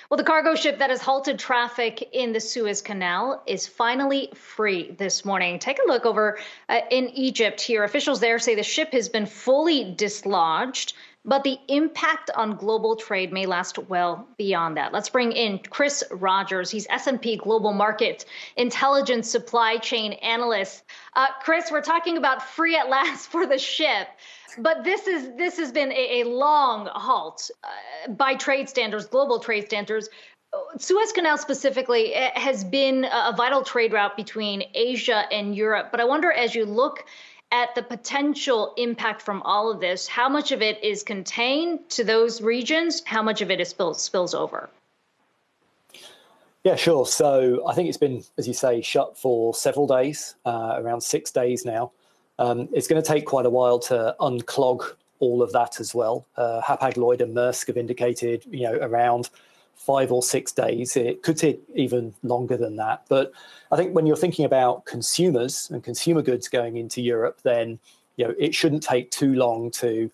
Well, the cargo ship that has halted traffic in the Suez Canal is finally free this morning. Take a look over in Egypt here. Officials there say the ship has been fully dislodged, but the impact on global trade may last well beyond that. Let's bring in Chris Rogers. He's S&P Global Market Intelligence Supply Chain Analyst. Chris, we're talking about free at last for the ship. But this has been a long halt by trade standards, global trade standards. Suez Canal specifically has been a vital trade route between Asia and Europe. But I wonder, as you look at the potential impact from all of this, how much of it is contained to those regions? How much of it is spills over? Yeah, sure. So I think it's been, as you say, shut for several days, around 6 days now. It's going to take quite a while to unclog all of that as well. Hapag-Lloyd and Maersk have indicated, around 5 or 6 days. It could take even longer than that. But I think when you're thinking about consumers and consumer goods going into Europe, then it shouldn't take too long to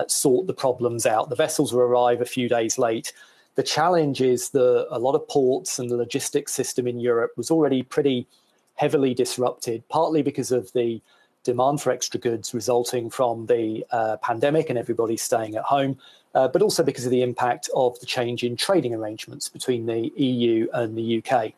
sort the problems out. The vessels will arrive a few days late. The challenge is that a lot of ports and the logistics system in Europe was already pretty heavily disrupted, partly because of the demand for extra goods resulting from the pandemic and everybody staying at home, but also because of the impact of the change in trading arrangements between the EU and the UK.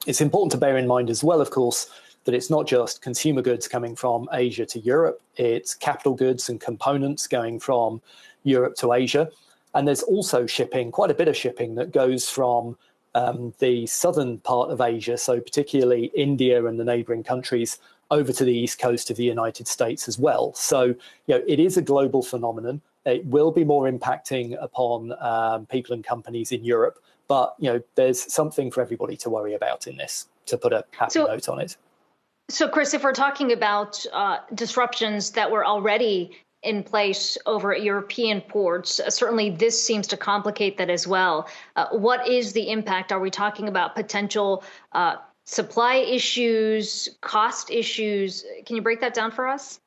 It's important to bear in mind as well, of course, that it's not just consumer goods coming from Asia to Europe, it's capital goods and components going from Europe to Asia. And there's also shipping, quite a bit of shipping that goes from the southern part of Asia, so particularly India and the neighboring countries, over to the east coast of the United States as well. So, it is a global phenomenon. It will be more impacting upon people and companies in Europe, but, there's something for everybody to worry about in this, to put a happy note on it. So, Chris, if we're talking about disruptions that were already in place over at European ports, certainly this seems to complicate that as well. What is the impact? Are we talking about potential supply issues, cost issues? Can you break that down for us?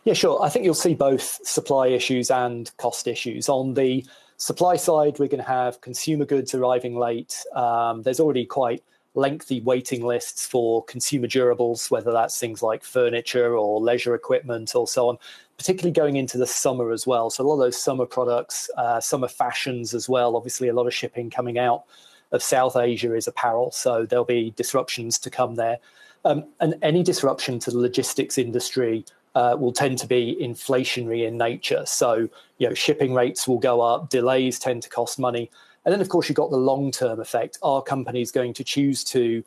Yeah, sure. I think you'll see both supply issues and cost issues. On the supply side, we're going to have consumer goods arriving late. There's already quite lengthy waiting lists for consumer durables, whether that's things like furniture or leisure equipment or so on, particularly going into the summer as well. So a lot of those summer products, summer fashions as well. Obviously, a lot of shipping coming out of South Asia is apparel, so there'll be disruptions to come there. And any disruption to the logistics industry will tend to be inflationary in nature. So, shipping rates will go up, delays tend to cost money. And then, of course, you've got the long-term effect. Are companies going to choose to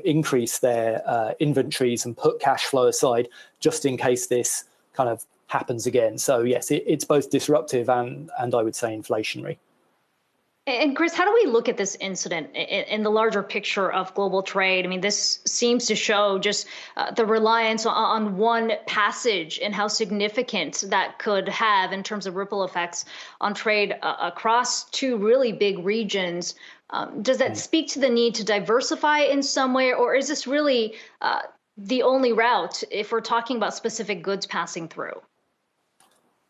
increase their inventories and put cash flow aside just in case this kind of happens again? So, yes, it's both disruptive and I would say inflationary. And Chris, how do we look at this incident in the larger picture of global trade? I mean, this seems to show just the reliance on one passage and how significant that could have in terms of ripple effects on trade across two really big regions. Does that speak to the need to diversify in some way, or is this really the only route if we're talking about specific goods passing through?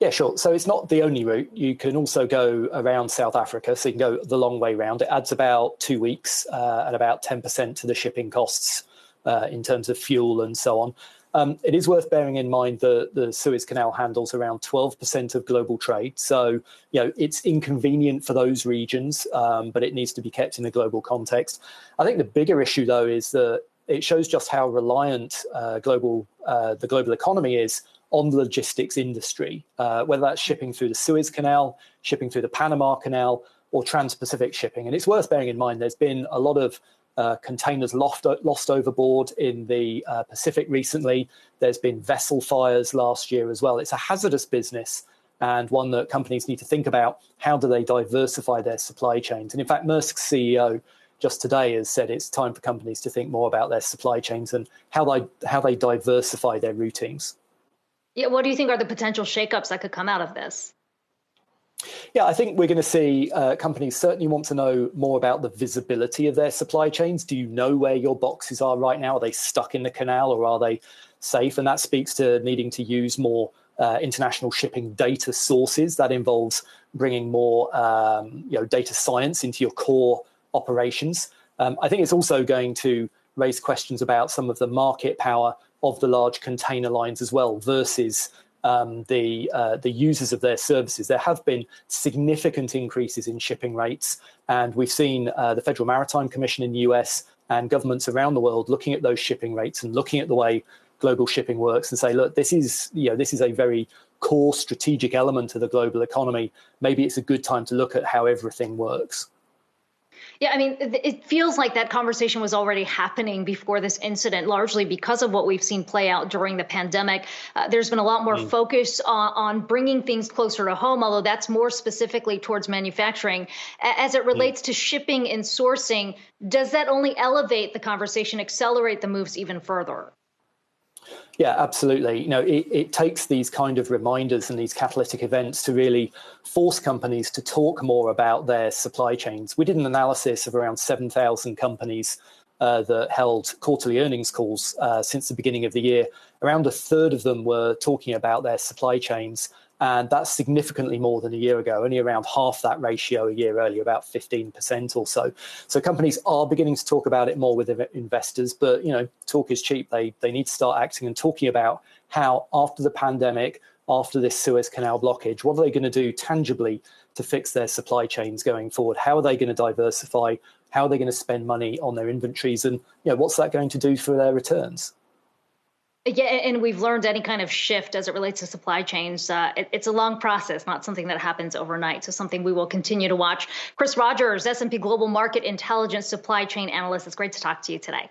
Yeah, sure. So it's not the only route. You can also go around South Africa, so you can go the long way round. It adds about 2 weeks and about 10% to the shipping costs in terms of fuel and so on. It is worth bearing in mind that the Suez Canal handles around 12% of global trade. So, it's inconvenient for those regions, but it needs to be kept in a global context. I think the bigger issue, though, is that it shows just how reliant the global economy is on the logistics industry, whether that's shipping through the Suez Canal, shipping through the Panama Canal, or trans-Pacific shipping. And it's worth bearing in mind there's been a lot of containers lost overboard in the Pacific recently. There's been vessel fires last year as well. It's a hazardous business and one that companies need to think about. How do they diversify their supply chains? And in fact, Maersk's CEO just today has said it's time for companies to think more about their supply chains and how they diversify their routings. Yeah, what do you think are the potential shakeups that could come out of this? Yeah, I think we're going to see companies certainly want to know more about the visibility of their supply chains. Do you know where your boxes are right now? Are they stuck in the canal or are they safe? And that speaks to needing to use more international shipping data sources. That involves bringing more data science into your core operations. I think it's also going to raise questions about some of the market power of the large container lines as well versus the users of their services. There have been significant increases in shipping rates, and we've seen the Federal Maritime Commission in the US and governments around the world looking at those shipping rates and looking at the way global shipping works and say, look, this is a very core strategic element of the global economy. Maybe it's a good time to look at how everything works. Yeah, I mean, it feels like that conversation was already happening before this incident, largely because of what we've seen play out during the pandemic. There's been a lot more focus on bringing things closer to home, although that's more specifically towards manufacturing. As it relates to shipping and sourcing, does that only elevate the conversation, accelerate the moves even further? Yeah, absolutely. It takes these kind of reminders and these catalytic events to really force companies to talk more about their supply chains. We did an analysis of around 7,000 companies that held quarterly earnings calls since the beginning of the year. Around a third of them were talking about their supply chains, and that's significantly more than a year ago, only around half that ratio a year earlier, about 15% or so. So companies are beginning to talk about it more with investors, but talk is cheap. They need to start acting and talking about how after the pandemic, after this Suez Canal blockage, what are they going to do tangibly to fix their supply chains going forward? How are they going to diversify? How are they going to spend money on their inventories? And what's that going to do for their returns? Yeah, and we've learned any kind of shift as it relates to supply chains. It's a long process, not something that happens overnight. So something we will continue to watch. Chris Rogers, S&P Global Market Intelligence Supply Chain Analyst. It's great to talk to you today.